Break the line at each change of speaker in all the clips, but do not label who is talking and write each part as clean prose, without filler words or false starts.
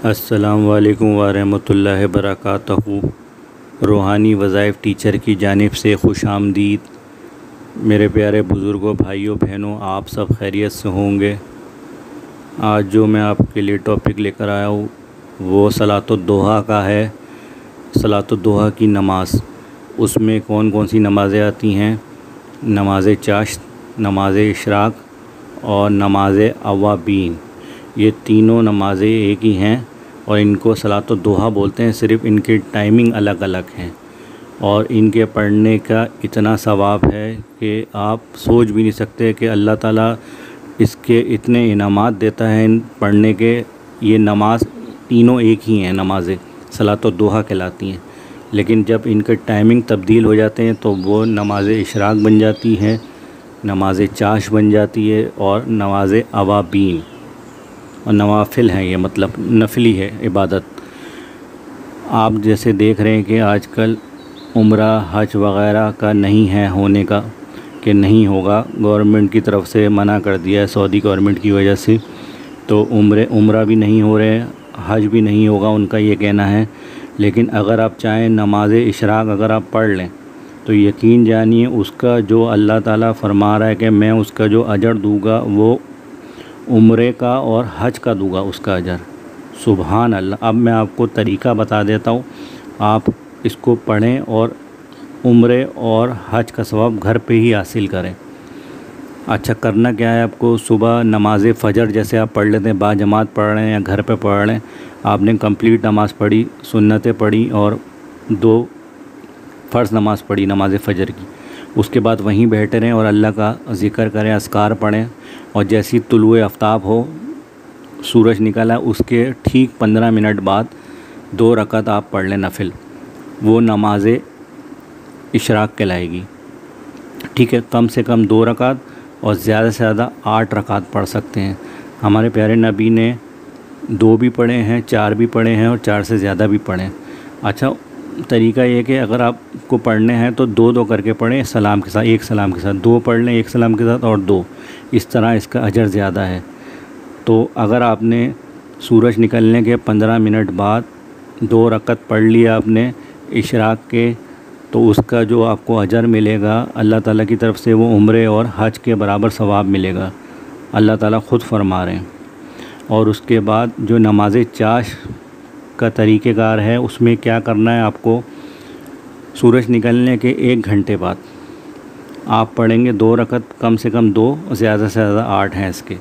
अस्सलाम वालेकुम वरहमतुल्लाहि बरकातहू। रूहानी वज़ाइफ टीचर की जानिब से खुश आमदीद। मेरे प्यारे बुज़ुर्गों, भाइयों, बहनों, आप सब खैरियत से होंगे। आज जो मैं आपके लिए टॉपिक लेकर आया हूँ वो सलातुद्दुहा का है। सलातुद्दुहा की नमाज़, उसमें कौन कौन सी नमाज़ें आती हैं? नमाज़ चाश्त, नमाज़ इशराक और नमाज़ अवाबीन। ये तीनों नमाज़ें एक ही हैं और इनको सलातुद्दुहा बोलते हैं, सिर्फ़ इनकी टाइमिंग अलग अलग हैं और इनके पढ़ने का इतना सवाब है कि आप सोच भी नहीं सकते कि अल्लाह ताला इसके इतने इनामात देता है इन पढ़ने के। ये नमाज़ तीनों एक ही हैं, नमाज़ें सलातुद्दुहा कहलाती हैं, लेकिन जब इनके टाइमिंग तब्दील हो जाते हैं तो वो नमाज़ इशराक बन जाती है, नमाज़ चाश बन जाती है और नमाज़ अवाबीन। और नवाफिल हैं, ये मतलब नफली है इबादत। आप जैसे देख रहे हैं कि आजकल उम्रा हज वग़ैरह का नहीं है होने का, कि नहीं होगा, गवर्नमेंट की तरफ से मना कर दिया है सऊदी गवर्नमेंट की वजह से। तो उम्रा भी नहीं हो रहे, हज भी नहीं होगा, उनका ये कहना है। लेकिन अगर आप चाहें नमाज़ इशराक अगर आप पढ़ लें तो यकीन जानिए उसका जो अल्लाह ताला फरमा रहा है कि मैं उसका जो अजर दूँगा वो उम्रे का और हज का दूँगा उसका अजर। सुभान अल्लाह। अब मैं आपको तरीक़ा बता देता हूँ, आप इसको पढ़ें और उम्रे और हज का सवाब घर पे ही हासिल करें। अच्छा, करना क्या है आपको? सुबह नमाज़ फ़जर जैसे आप पढ़ लेते हैं, बाजमात पढ़ रहे हैं या घर पे पढ़ रहे हैं, आपने कंप्लीट नमाज़ पढ़ी, सुन्नतें पढ़ी और 2 फ़र्ज़ नमाज़ पढ़ी नमाज़ फ़जर की। उसके बाद वहीं बैठे रहें और अल्लाह का ज़िक्र करें, अस्कार पढ़ें और जैसी तुलुए आफ्ताब हो, सूरज निकला, उसके ठीक 15 मिनट बाद 2 रकात आप पढ़ लें नफिल। वो नमाज़ इशराक कहलाएगी। ठीक है, कम से कम 2 रकात और ज़्यादा से ज़्यादा 8 रकात पढ़ सकते हैं। हमारे प्यारे नबी ने 2 भी पढ़े हैं, 4 भी पढ़े हैं और 4 से ज़्यादा भी पढ़े। अच्छा, तरीका ये कि अगर आपको पढ़ने हैं तो 2-2 करके पढ़ें, सलाम के साथ, एक सलाम के साथ 2 पढ़ लें, एक सलाम के साथ और 2, इस तरह इसका अजर ज़्यादा है। तो अगर आपने सूरज निकलने के 15 मिनट बाद 2 रकात पढ़ लिया आपने इशराक के, तो उसका जो आपको अजर मिलेगा अल्लाह ताला की तरफ से वो उम्रे और हज के बराबर सवाब मिलेगा, अल्लाह ताला ख़ुद फरमा रहे हैं। और उसके बाद जो नमाज़ चाश का तरीक़ेकार है, उसमें क्या करना है आपको? सूरज निकलने के 1 घंटे बाद आप पढ़ेंगे 2 रकात, कम से कम 2, ज़्यादा से ज़्यादा 8 हैं इसके।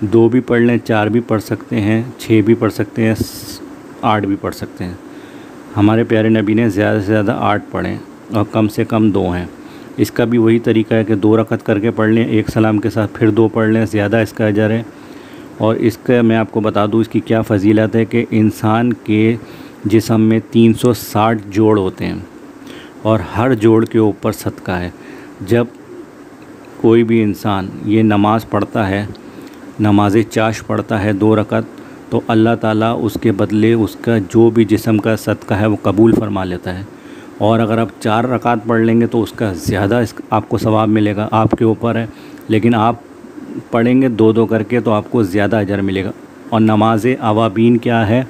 2 भी पढ़ लें, 4 भी पढ़ सकते हैं, 6 भी पढ़ सकते हैं, 8 भी पढ़ सकते हैं। हमारे प्यारे नबी ने ज़्यादा से ज़्यादा 8 पढ़ें और कम से कम 2 हैं। इसका भी वही तरीका है कि 2 रकात करके पढ़ लें, एक सलाम के साथ फिर 2 पढ़ लें, ज़्यादा इसका अजर है। और इसका मैं आपको बता दूँ इसकी क्या फ़जीलत है कि इंसान के जिस्म में 360 जोड़ होते हैं और हर जोड़ के ऊपर सदका है। जब कोई भी इंसान ये नमाज़ पढ़ता है, नमाज़ चाश पढ़ता है 2 रकात, तो अल्लाह ताला उसके बदले उसका जो भी जिस्म का सदका है वो कबूल फरमा लेता है। और अगर आप 4 रकात पढ़ लेंगे तो उसका ज़्यादा आपको सवाब मिलेगा, आपके ऊपर है। लेकिन आप पढ़ेंगे 2-2 करके तो आपको ज़्यादा अजर मिलेगा। और नमाज़ अवाबीन क्या है?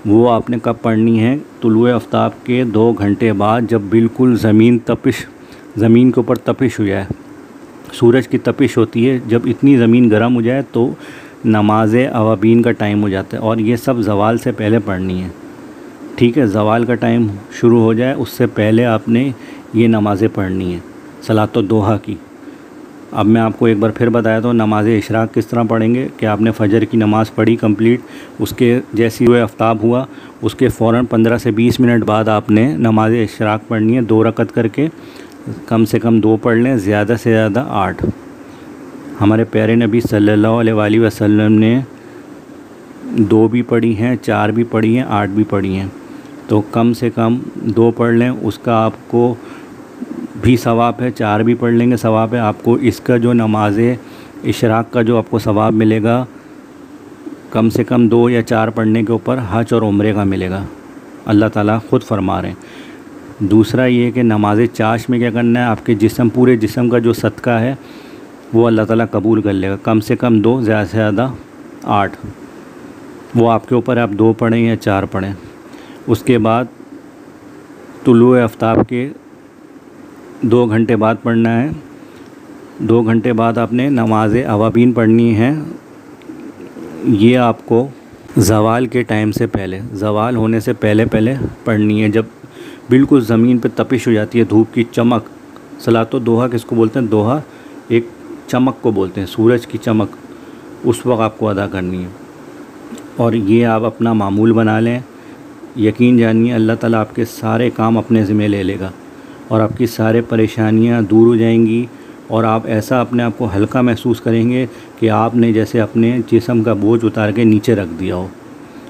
वो आपने कब पढ़नी है? तुलुए आफ्ताब के 2 घंटे बाद, जब बिल्कुल ज़मीन के ऊपर तपिश हो जाए, सूरज की तपिश होती है, जब इतनी ज़मीन गर्म हो जाए तो नमाज़ अवाबीन का टाइम हो जाता है। और ये सब ज़वाल से पहले पढ़नी है। ठीक है, ज़वाल का टाइम शुरू हो जाए उससे पहले आपने ये नमाज़ें पढ़नी है सलातुद्दुहा की। अब मैं आपको एक बार फिर बताया तो नमाज़ इशराक किस तरह पढ़ेंगे कि आपने फ़जर की नमाज़ पढ़ी कंप्लीट, उसके जैसी हुए आफ्ताब हुआ उसके फ़ौरन 15 से 20 मिनट बाद आपने नमाज़ इशराक पढ़नी है 2 रकात करके, कम से कम 2 पढ़ लें, ज़्यादा से ज़्यादा 8। हमारे प्यारे नबी सल्लल्लाहु अलैहि वसल्लम ने 2 भी पढ़ी हैं, 4 भी पढ़ी हैं, 8 भी पढ़ी हैं। तो कम से कम 2 पढ़ लें, उसका आपको भी सवाब है, 4 भी पढ़ लेंगे सवाब है आपको। इसका जो नमाज़ इशराक का जो आपको सवाब मिलेगा, कम से कम 2 या 4 पढ़ने के ऊपर हज और उम्रे का मिलेगा, अल्लाह ताला ख़ुद फरमा रहे हैं। दूसरा ये कि नमाज़ चाश में क्या करना है? आपके पूरे जिस्म का जो सदका है वो अल्लाह ताला कबूल कर लेगा। कम से कम 2, ज़्यादा से ज़्यादा 8। वो आपके ऊपर, आप 2 पढ़ें या 4 पढ़ें। उसके बाद तुलुए आफ्ताब के 2 घंटे बाद पढ़ना है। 2 घंटे बाद आपने नमाज़ अवाबीन पढ़नी है। ये आपको ज़वाल के टाइम से पहले, ज़वाल होने से पहले पहले पढ़नी है। जब बिल्कुल ज़मीन पे तपिश हो जाती है, धूप की चमक, सलातो दोहा किसको बोलते हैं? दोहा एक चमक को बोलते हैं, सूरज की चमक, उस वक्त आपको अदा करनी है। और ये आप अपना मामूल बना लें। यकीन जानिए अल्लाह ताला आपके सारे काम अपने ज़िम्मे ले लेगा और आपकी सारे परेशानियां दूर हो जाएंगी और आप ऐसा अपने आप को हल्का महसूस करेंगे कि आपने जैसे अपने जिस्म का बोझ उतार के नीचे रख दिया हो।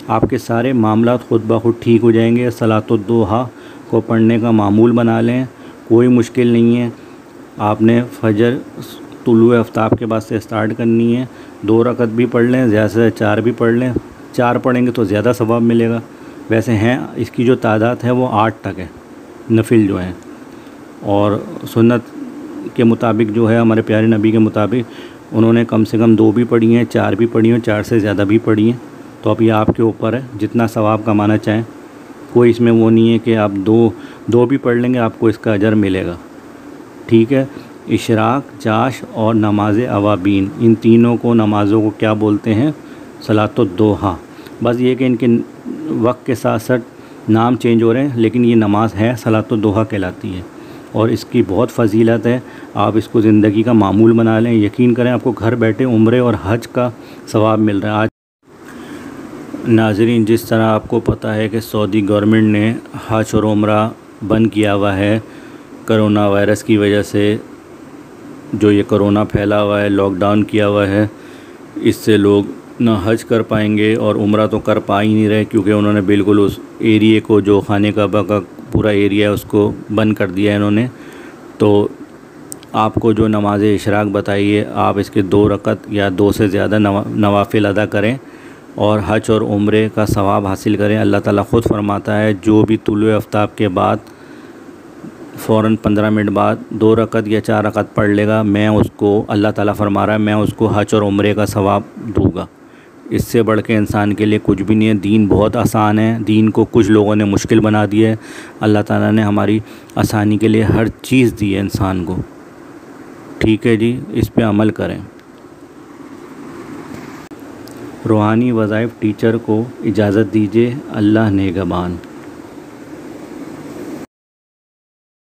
आपके सारे मामलात ख़ुद ब खुद ठीक हो जाएंगे। सलातो दोहा को पढ़ने का मामूल बना लें, कोई मुश्किल नहीं है। आपने फजर तुलुए आफ्ताब के बाद से स्टार्ट करनी है। 2 रकत भी पढ़ लें, ज़्यादा से 4 भी पढ़ लें। 4 पढ़ेंगे तो ज़्यादा सवाब मिलेगा। वैसे हैं इसकी जो तादाद है वो 8 तक है, नफिल जो हैं। और सुन्नत के मुताबिक जो है, हमारे प्यारे नबी के मुताबिक उन्होंने कम से कम 2 भी पढ़ी हैं, 4 भी पढ़ी हैं, 4 से ज़्यादा भी पढ़ी हैं। तो अब ये आपके ऊपर है, जितना सवाब कमाना चाहें। कोई इसमें वो नहीं है कि आप 2 भी पढ़ लेंगे आपको इसका अजर मिलेगा। ठीक है। इशराक, जाश और नमाज अवाबीन, इन तीनों को नमाज़ों को क्या बोलते हैं? सलातो दोहा। बस ये कि इनके वक्त के साथ साथ नाम चेंज हो रहे हैं, लेकिन ये नमाज है सलातो दोहा कहलाती है और इसकी बहुत फ़जीलत है। आप इसको ज़िंदगी का मामूल बना लें। यकीन करें आपको घर बैठे उम्रे और हज का सवाब मिल रहा है। आज नाज़रीन, जिस तरह आपको पता है कि सऊदी गवर्नमेंट ने हज और उम्रा बंद किया हुआ है करोना वायरस की वजह से। जो ये कोरोना फैला हुआ है, लॉकडाउन किया हुआ है, इससे लोग ना हज कर पाएंगे और उम्रा तो कर पा ही नहीं रहे, क्योंकि उन्होंने बिल्कुल उस एरिए को, जो खाने काबा का पूरा एरिया है, उसको बंद कर दिया है इन्होंने। तो आपको जो नमाज इशराक बताइए, आप इसके 2 रकत या 2 से ज़्यादा नवाफिल अदा करें और हज और उम्रे का सवाब हासिल करें। अल्लाह ताला ख़ुद फरमाता है, जो भी तुलुए आफ्ताब के बाद फ़ौरन 15 मिनट बाद 2 रकत या 4 रकत पढ़ लेगा, मैं उसको, अल्लाह ताला फरमा रहा है, मैं उसको हज और उम्रे का सवाब दूँगा। इससे बढ़ के इंसान के लिए कुछ भी नहीं है। दीन बहुत आसान है। दीन को कुछ लोगों ने मुश्किल बना दिया है। अल्लाह ताला ने हमारी आसानी के लिए हर चीज़ दी है इंसान को। ठीक है जी, इस पे अमल करें। रूहानी वज़ाइफ टीचर को इजाज़त दीजिए। अल्लाह नेगहबान।